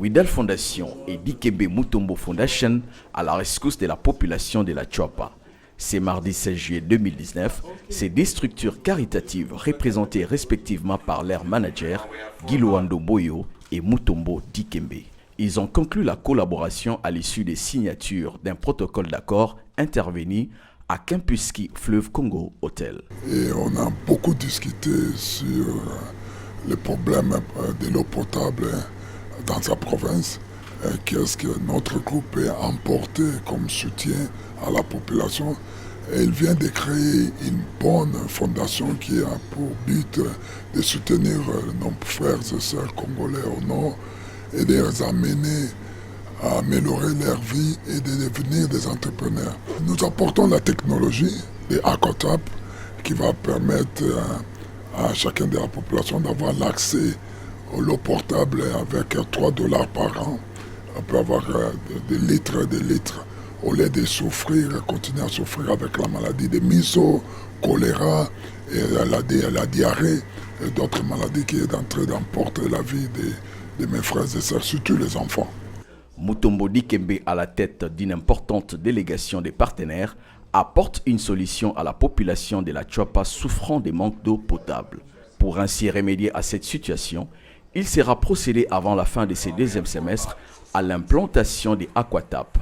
Widal Foundation et Dikembe Mutombo Foundation à la rescousse de la population de la Tchoapa. C'est mardi 16 juillet 2019, ces deux structures caritatives représentées respectivement par leurs managers Giloando Boyo et Mutombo Dikembe. Ils ont conclu la collaboration à l'issue des signatures d'un protocole d'accord intervenu à Kempuski Fleuve Congo Hotel. Et on a beaucoup discuté sur les problèmes de l'eau potable dans sa province. Qu'est-ce que notre groupe peut apporter comme soutien à la population. Et il vient de créer une bonne fondation qui a pour but de soutenir nos frères et sœurs congolais au nord et de les amener à améliorer leur vie et de devenir des entrepreneurs. Nous apportons la technologie de Aquatap qui va permettre à chacun de la population d'avoir l'accès à l'eau portable avec $3 par an. On peut avoir des litres et des litres au lieu de souffrir, continuer à souffrir avec la maladie de miso, choléra, et la diarrhée et d'autres maladies qui est en train d'emporter la vie de mes frères et sœurs, surtout les enfants. Mutombo Dikembe, à la tête d'une importante délégation des partenaires, apporte une solution à la population de la Tchoapa souffrant des manques d'eau potable. Pour ainsi remédier à cette situation, il sera procédé avant la fin de ce deuxième semestre à l'implantation des Aquatap,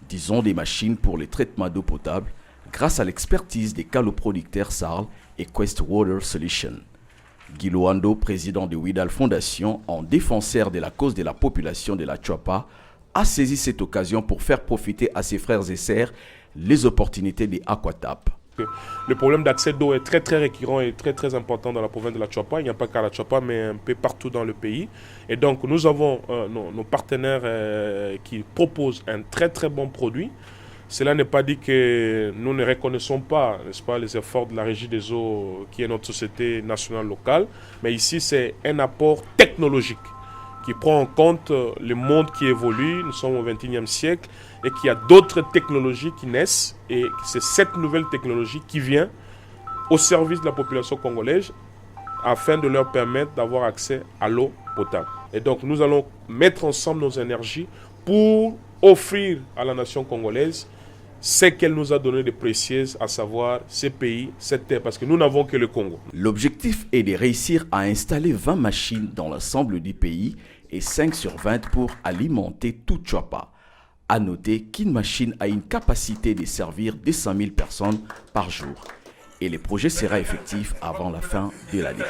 disons des machines pour le traitement d'eau potable, grâce à l'expertise des caloproducteurs Sarl et Quest Water Solutions. Giloando, président de Widal Foundation, en défenseur de la cause de la population de la Tchoapa, a saisi cette occasion pour faire profiter à ses frères et sœurs les opportunités des Aquatap. Le problème d'accès d'eau est très récurrent et très important dans la province de la Tchoapa. Il n'y a pas qu'à la Tchoapa, mais un peu partout dans le pays. Et donc nous avons nos partenaires qui proposent un très bon produit. Cela n'est pas dit que nous ne reconnaissons pas, n'est-ce pas, les efforts de la Régie des eaux qui est notre société nationale locale. Mais ici, c'est un apport technologique qui prend en compte le monde qui évolue. Nous sommes au XXIe siècle et qu'il y a d'autres technologies qui naissent. Et c'est cette nouvelle technologie qui vient au service de la population congolaise afin de leur permettre d'avoir accès à l'eau potable. Et donc nous allons mettre ensemble nos énergies pour offrir à la nation congolaise ce qu'elle nous a donné de précieux, à savoir ces pays, cette terre, parce que nous n'avons que le Congo. L'objectif est de réussir à installer 20 machines dans l'ensemble du pays et 5 sur 20 pour alimenter tout Tchoapa. À noter qu'une machine a une capacité de servir 200 000 personnes par jour et le projet sera effectif avant la fin de l'année.